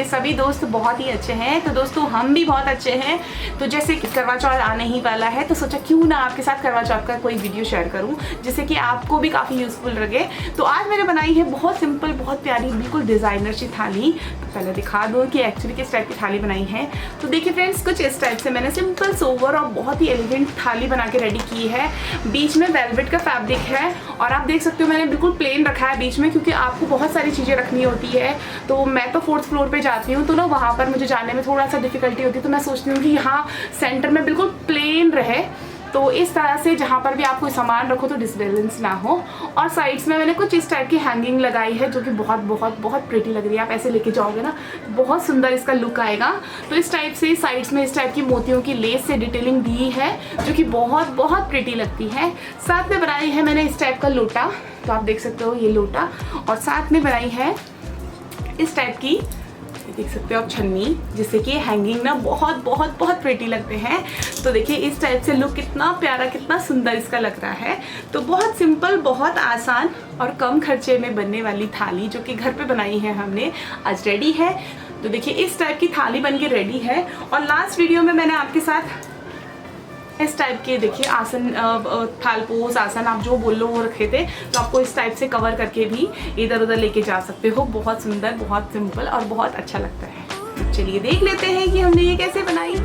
सभी दोस्त बहुत ही अच्छे हैं। तो दोस्तों हम भी बहुत अच्छे हैं। तो जैसे कि करवा चौथ आने ही वाला है तो सोचा क्यों ना आपके साथ करवा चौथ का कोई वीडियो शेयर करूं जिससे कि आपको भी काफ़ी यूज़फुल लगे। तो आज मैंने बनाई है बहुत सिंपल, बहुत प्यारी, बिल्कुल डिज़ाइनर सी थाली। तो पहले दिखा दूँ कि एक्चुअली किस टाइप की थाली बनाई है। तो देखिए फ्रेंड्स, कुछ इस टाइप से मैंने सिंपल सोवर और बहुत ही एलिगेंट थाली बना के रेडी की है। बीच में वेलवेट का फैब्रिक है और आप देख सकते हो मैंने बिल्कुल प्लेन रखा है बीच में, क्योंकि आपको बहुत सारी चीज़ें रखनी होती है। तो मैं तो 4th फ्लोर पे जाती हूँ तो ना वहाँ पर मुझे जाने में थोड़ा सा डिफिकल्टी होती है। तो मैं सोचती हूँ कि यहाँ सेंटर में बिल्कुल प्लेन रहे, तो इस तरह से जहाँ पर भी आप कोई सामान रखो तो डिसबैलेंस ना हो। और साइड्स में मैंने कुछ इस टाइप की हैंगिंग लगाई है जो कि बहुत बहुत बहुत प्रिटी लग रही है। आप ऐसे लेके जाओगे ना बहुत सुंदर इसका लुक आएगा। तो इस टाइप से साइड्स में इस टाइप की मोतियों की लेस से डिटेलिंग दी है जो कि बहुत बहुत प्रिटी लगती है। साथ में बनाई है मैंने इस टाइप का लोटा, तो आप देख सकते हो ये लोटा, और साथ में बनाई है इस टाइप की, देख सकते हो आप, छन्नी, जिससे कि हैंगिंग ना बहुत बहुत बहुत प्रिटी लगते हैं। तो देखिए इस टाइप से लुक कितना प्यारा, कितना सुंदर इसका लग रहा है। तो बहुत सिंपल, बहुत आसान और कम खर्चे में बनने वाली थाली जो कि घर पे बनाई है हमने, आज रेडी है। तो देखिए इस टाइप की थाली बन के रेडी है। और लास्ट वीडियो में मैंने आपके साथ इस टाइप के, देखिए आसन, थालपोस आसन आप जो बोल लो वो रखे थे। तो आपको इस टाइप से कवर करके भी इधर उधर लेके जा सकते हो। बहुत सुंदर, बहुत सिंपल और बहुत अच्छा लगता है। चलिए देख लेते हैं कि हमने ये कैसे बनाई।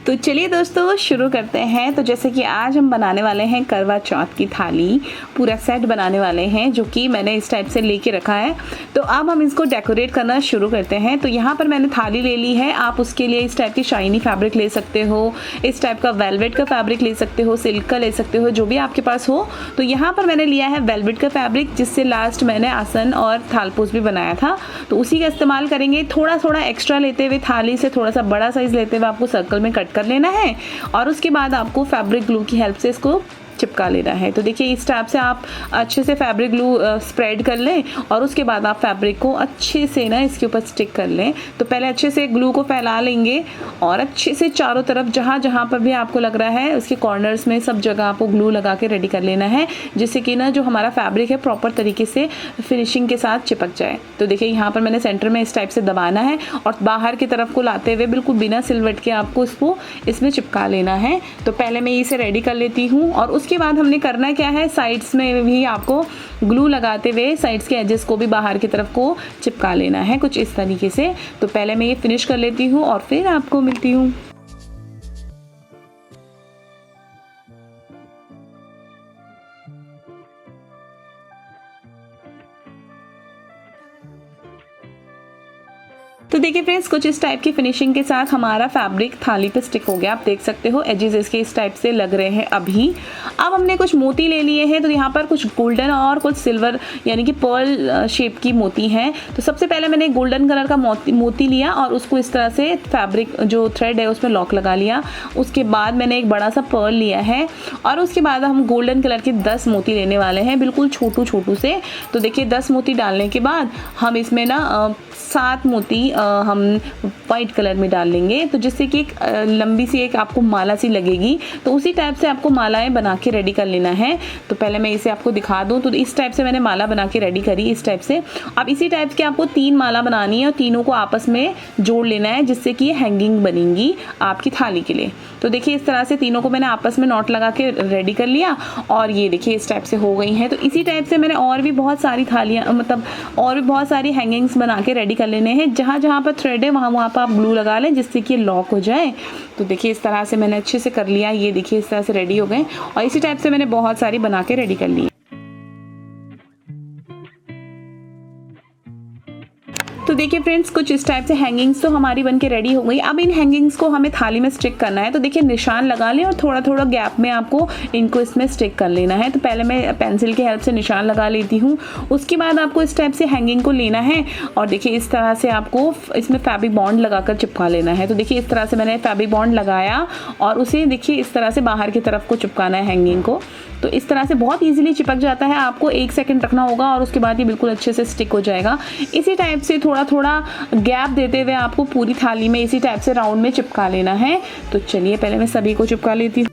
तो चलिए दोस्तों शुरू करते हैं। तो जैसे कि आज हम बनाने वाले हैं करवा चौथ की थाली, पूरा सेट बनाने वाले हैं जो कि मैंने इस टाइप से लेके रखा है। तो अब हम इसको डेकोरेट करना शुरू करते हैं। तो यहाँ पर मैंने थाली ले ली है। आप उसके लिए इस टाइप की शाइनी फैब्रिक ले सकते हो, इस टाइप का वेलवेट का फैब्रिक ले सकते हो, सिल्क का ले सकते हो, जो भी आपके पास हो। तो यहाँ पर मैंने लिया है वेलवेट का फैब्रिक, जिससे लास्ट मैंने आसन और थालपोस भी बनाया था। तो उसी का इस्तेमाल करेंगे। थोड़ा थोड़ा एक्स्ट्रा लेते हुए, थाली से थोड़ा सा बड़ा साइज़ लेते हुए आपको सर्कल में कट कर लेना है और उसके बाद आपको फैब्रिक ग्लू की हेल्प से इसको चिपका लेना है। तो देखिए इस टाइप से आप अच्छे से फैब्रिक ग्लू स्प्रेड कर लें और उसके बाद आप फैब्रिक को अच्छे से ना इसके ऊपर स्टिक कर लें। तो पहले अच्छे से ग्लू को फैला लेंगे और अच्छे से चारों तरफ जहाँ जहाँ पर भी आपको लग रहा है उसके कॉर्नर्स में सब जगह आपको ग्लू लगा के रेडी कर लेना है, जिससे कि ना जो हमारा फैब्रिक है प्रॉपर तरीके से फिनिशिंग के साथ चिपक जाए। तो देखिए यहाँ पर मैंने सेंटर में इस टाइप से दबाना है और बाहर की तरफ को लाते हुए बिल्कुल बिना सिलवट के आपको इसको इसमें चिपका लेना है। तो पहले मैं इसे रेडी कर लेती हूँ और उसके बाद हमने करना क्या है, साइड्स में भी आपको ग्लू लगाते हुए साइड्स के एजेस को भी बाहर की तरफ को चिपका लेना है कुछ इस तरीके से। तो पहले मैं ये फिनिश कर लेती हूँ और फिर आपको मिलती हूँ। तो देखिए फ्रेंड्स, कुछ इस टाइप की फिनिशिंग के साथ हमारा फैब्रिक थाली पे स्टिक हो गया। आप देख सकते हो एजेस इसके इस टाइप से लग रहे हैं अभी। अब हमने कुछ मोती ले लिए हैं। तो यहाँ पर कुछ गोल्डन और कुछ सिल्वर यानी कि पर्ल शेप की मोती हैं। तो सबसे पहले मैंने गोल्डन कलर का मोती लिया और उसको इस तरह से फैब्रिक जो थ्रेड है उसमें लॉक लगा लिया। उसके बाद मैंने एक बड़ा सा पर्ल लिया है और उसके बाद हम गोल्डन कलर के 10 मोती लेने वाले हैं, बिल्कुल छोटू छोटू से। तो देखिए 10 मोती डालने के बाद हम इसमें ना 7 मोती हम वाइट कलर में डाल लेंगे, तो जिससे कि एक लंबी सी एक आपको माला सी लगेगी। तो उसी टाइप से आपको मालाएं बना के रेडी कर लेना है। तो पहले मैं इसे आपको दिखा दूं। तो इस टाइप से मैंने माला बना के रेडी करी इस टाइप से। अब इसी टाइप के आपको 3 माला बनानी है और तीनों को आपस में जोड़ लेना है, जिससे कि ये हैंगिंग बनेंगी आपकी थाली के लिए। तो देखिए इस तरह से तीनों को मैंने आपस में नॉट लगा के रेडी कर लिया और ये देखिए इस टाइप से हो गई हैं। तो इसी टाइप से मैंने और भी बहुत सारी थालियाँ, मतलब और भी बहुत सारी हैंगिंग्स बना के रेडी कर लेने हैं। जहाँ जहाँ पर थ्रेड है वहाँ पर आप ग्लू लगा लें, जिससे कि लॉक हो जाए। तो देखिए इस तरह से मैंने अच्छे से कर लिया। ये देखिए इस तरह से रेडी हो गए और इसी टाइप से मैंने बहुत सारी बना के रेडी कर ली। तो देखिए फ्रेंड्स, कुछ इस टाइप से हैंगिंग्स तो हमारी बनके रेडी हो गई। अब इन हैंगिंग्स को हमें थाली में स्टिक करना है। तो देखिए निशान लगा लें और थोड़ा थोड़ा गैप में आपको इनको इसमें स्टिक कर लेना है। तो पहले मैं पेंसिल की हेल्प से निशान लगा लेती हूँ। उसके बाद आपको इस टाइप से हैंगिंग को लेना है और देखिए इस तरह से आपको इसमें फैब्रिक बॉन्ड लगाकर चिपका लेना है। तो देखिए इस तरह से मैंने फैब्रिक बॉन्ड लगाया और उसे देखिए इस तरह से बाहर की तरफ को चिपकाना है हैंगिंग को। तो इस तरह से बहुत ईजिली चिपक जाता है। आपको 1 सेकंड रखना होगा और उसके बाद ये बिल्कुल अच्छे से स्टिक हो जाएगा। इसी टाइप से थोड़ा थोड़ा गैप देते हुए आपको पूरी थाली में इसी टाइप से राउंड में चिपका लेना है। तो चलिए पहले मैं सभी को चिपका लेती हूँ।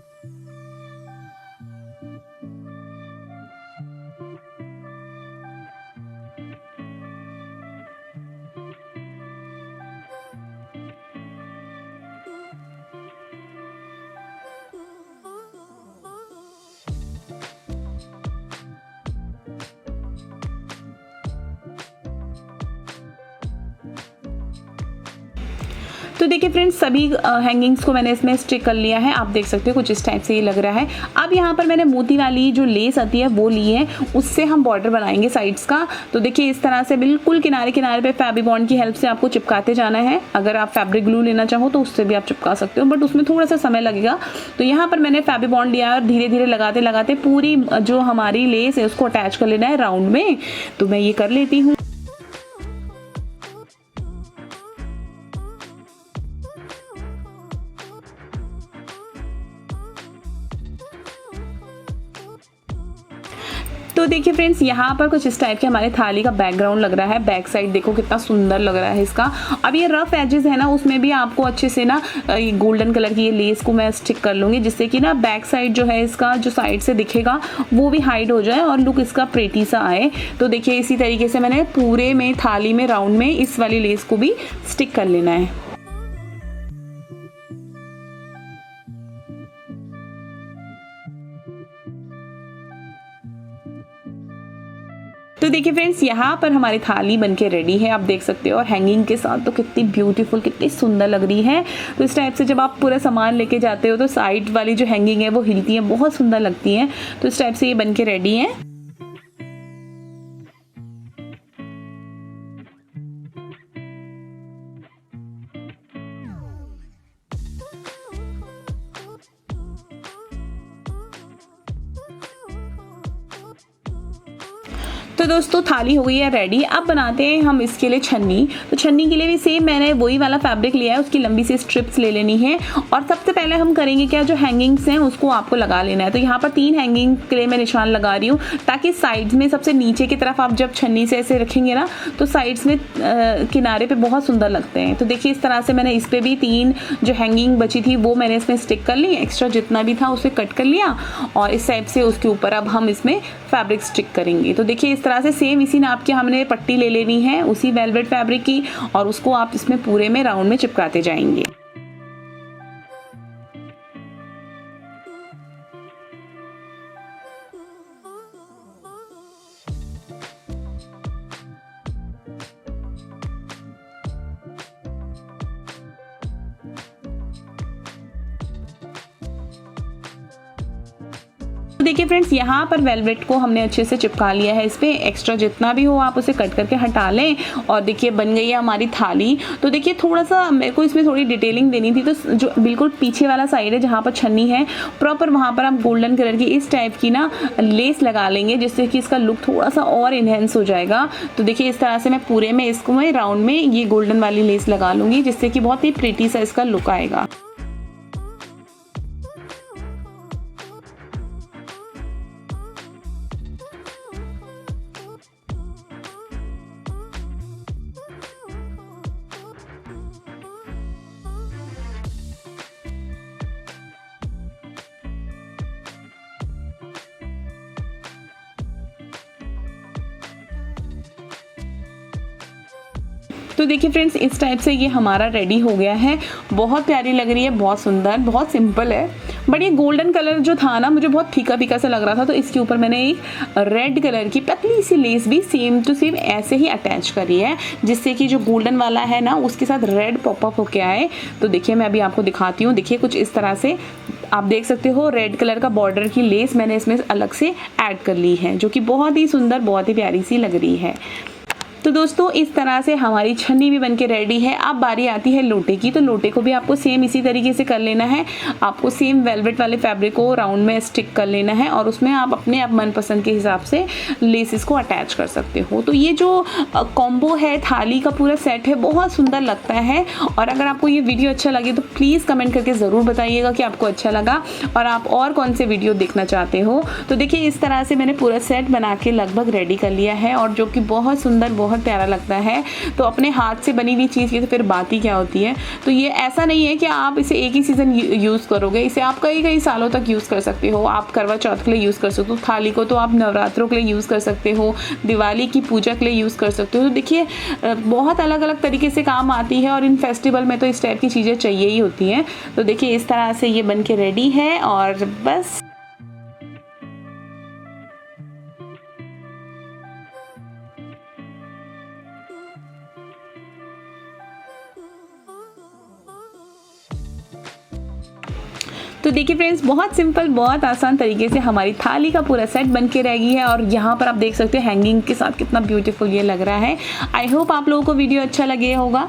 तो देखिए फ्रेंड्स, सभी हैंगिंग्स को मैंने इसमें स्टिक कर लिया है। आप देख सकते हो कुछ इस टाइप से ये लग रहा है। अब यहाँ पर मैंने मोती वाली जो लेस आती है वो ली है, उससे हम बॉर्डर बनाएंगे साइड्स का। तो देखिए इस तरह से बिल्कुल किनारे किनारे पे फैब्रिक की हेल्प से आपको चिपकाते जाना है। अगर आप फैब्रिक ग्लू लेना चाहो तो उससे भी आप चिपका सकते हो, बट उसमें थोड़ा सा समय लगेगा। तो यहाँ पर मैंने फैब्रिक बॉन्ड लिया और धीरे धीरे लगाते लगाते पूरी जो हमारी लेस है उसको अटैच कर लेना है राउंड में। तो मैं ये कर लेती हूँ। तो देखिए फ्रेंड्स, यहाँ पर कुछ इस टाइप के हमारे थाली का बैकग्राउंड लग रहा है। बैक साइड देखो कितना सुंदर लग रहा है इसका। अब ये रफ एजेस है ना, उसमें भी आपको अच्छे से ना गोल्डन कलर की ये लेस को मैं स्टिक कर लूँगी, जिससे कि ना बैक साइड जो है इसका जो साइड से दिखेगा वो भी हाइड हो जाए और लुक इसका प्रेटी सा आए। तो देखिए इसी तरीके से मैंने पूरे में थाली में राउंड में इस वाली लेस को भी स्टिक कर लेना है। तो देखिए फ्रेंड्स, यहाँ पर हमारी थाली बनके रेडी है, आप देख सकते हो। और हैंगिंग के साथ तो कितनी ब्यूटीफुल, कितनी सुंदर लग रही है। तो इस टाइप से जब आप पूरा सामान लेके जाते हो तो साइड वाली जो हैंगिंग है वो हिलती है, बहुत सुंदर लगती है। तो इस टाइप से ये बनके रेडी है। तो दोस्तों थाली हो गई है रेडी। अब बनाते हैं हम इसके लिए छन्नी। तो छन्नी के लिए भी सेम मैंने वही वाला फैब्रिक लिया है, उसकी लंबी सी स्ट्रिप्स ले लेनी है। और सबसे पहले हम करेंगे क्या, जो हैंगिंग्स हैं उसको आपको लगा लेना है। तो यहाँ पर 3 हैंगिंग के लिए मैं निशान लगा रही हूँ, ताकि साइड्स में सबसे नीचे की तरफ आप जब छन्नी से ऐसे रखेंगे ना तो साइड्स में किनारे पे बहुत सुंदर लगते हैं। तो देखिए इस तरह से मैंने इस पर भी 3 जो हैंगिंग बची थी वो मैंने इसमें स्टिक कर ली। एक्स्ट्रा जितना भी था उसे कट कर लिया और इस टाइप से उसके ऊपर अब हम इसमें फैब्रिक स्टिक करेंगे। तो देखिए इस तरह से सेम इसी नाप की हमने पट्टी ले लेनी है उसी वेलवेट फैब्रिक की, और उसको आप इसमें पूरे में राउंड में चिपकाते जाएंगे। तो देखिए फ्रेंड्स, यहाँ पर वेलवेट को हमने अच्छे से चिपका लिया है। इस पर एक्स्ट्रा जितना भी हो आप उसे कट करके हटा लें। और देखिए बन गई है हमारी थाली। तो देखिए थोड़ा सा मेरे को इसमें थोड़ी डिटेलिंग देनी थी, तो जो बिल्कुल पीछे वाला साइड है जहाँ पर छन्नी है प्रॉपर, वहाँ पर हम गोल्डन कलर की इस टाइप की ना लेस लगा लेंगे, जिससे कि इसका लुक थोड़ा सा और इन्हेंस हो जाएगा। तो देखिए इस तरह से मैं पूरे में इसको मैं राउंड में ये गोल्डन वाली लेस लगा लूँगी, जिससे कि बहुत ही प्रिटी सा इसका लुक आएगा। तो देखिए फ्रेंड्स, इस टाइप से ये हमारा रेडी हो गया है। बहुत प्यारी लग रही है, बहुत सुंदर, बहुत सिंपल है, बट ये गोल्डन कलर जो था ना मुझे बहुत फीका फीका सा लग रहा था, तो इसके ऊपर मैंने एक रेड कलर की पतली सी लेस भी सेम टू सेम ऐसे ही अटैच करी है, जिससे कि जो गोल्डन वाला है ना उसके साथ रेड पॉपअप होके आए। तो देखिए मैं अभी आपको दिखाती हूँ। देखिए कुछ इस तरह से आप देख सकते हो, रेड कलर का बॉर्डर की लेस मैंने इसमें अलग से ऐड कर ली है, जो कि बहुत ही सुंदर, बहुत ही प्यारी सी लग रही है। तो दोस्तों इस तरह से हमारी छन्नी भी बनके रेडी है। अब बारी आती है लोटे की। तो लोटे को भी आपको सेम इसी तरीके से कर लेना है। आपको सेम वेलवेट वाले फैब्रिक को राउंड में स्टिक कर लेना है और उसमें आप अपने मनपसंद के हिसाब से लेसेस को अटैच कर सकते हो। तो ये जो कॉम्बो है, थाली का पूरा सेट है, बहुत सुंदर लगता है। और अगर आपको ये वीडियो अच्छा लगे तो प्लीज़ कमेंट करके ज़रूर बताइएगा कि आपको अच्छा लगा और आप और कौन से वीडियो देखना चाहते हो। तो देखिए इस तरह से मैंने पूरा सेट बना के लगभग रेडी कर लिया है और जो कि बहुत सुंदर, बहुत प्यारा लगता है। तो अपने हाथ से बनी हुई चीज़ की तो फिर बात ही क्या होती है। तो ये ऐसा नहीं है कि आप इसे एक ही सीज़न यूज़ करोगे, इसे आप कई कई सालों तक यूज़ कर सकते हो। आप करवा चौथ के लिए यूज़ कर सकते हो, थाली को तो आप नवरात्रों के लिए यूज़ कर सकते हो, दिवाली की पूजा के लिए यूज़ कर सकते हो। तो देखिए बहुत अलग अलग तरीके से काम आती है और इन फेस्टिवल में तो इस टाइप की चीज़ें चाहिए ही होती हैं। तो देखिए इस तरह से ये बन के रेडी है और बस तो देखिए फ्रेंड्स, बहुत सिंपल, बहुत आसान तरीके से हमारी थाली का पूरा सेट बन के रह गई है। और यहाँ पर आप देख सकते हैं हैंगिंग के साथ कितना ब्यूटीफुल ये लग रहा है। आई होप आप लोगों को वीडियो अच्छा लगे होगा।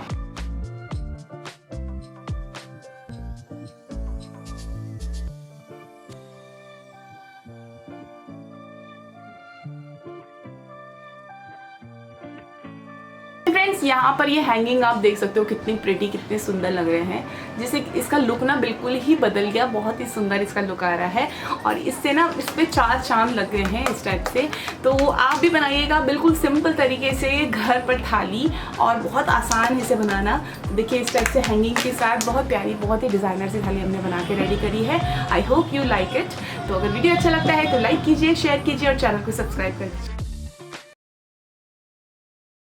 फ्रेंड्स यहाँ पर ये हैंगिंग आप देख सकते हो कितनी प्रिटी, कितने सुंदर लग रहे हैं, जिससे इसका लुक ना बिल्कुल ही बदल गया। बहुत ही सुंदर इसका लुक आ रहा है और इससे ना इस पर 4 चांद लग गए हैं इस टाइप से। तो आप भी बनाइएगा बिल्कुल सिंपल तरीके से घर पर थाली, और बहुत आसान है इसे बनाना। देखिए इस टाइप से हैंगिंग के साथ बहुत प्यारी, बहुत ही डिज़ाइनर सी थाली हमने बना के रेडी करी है। I hope you like it. तो अगर वीडियो अच्छा लगता है तो लाइक कीजिए, शेयर कीजिए और चैनल को सब्सक्राइब कर दीजिए।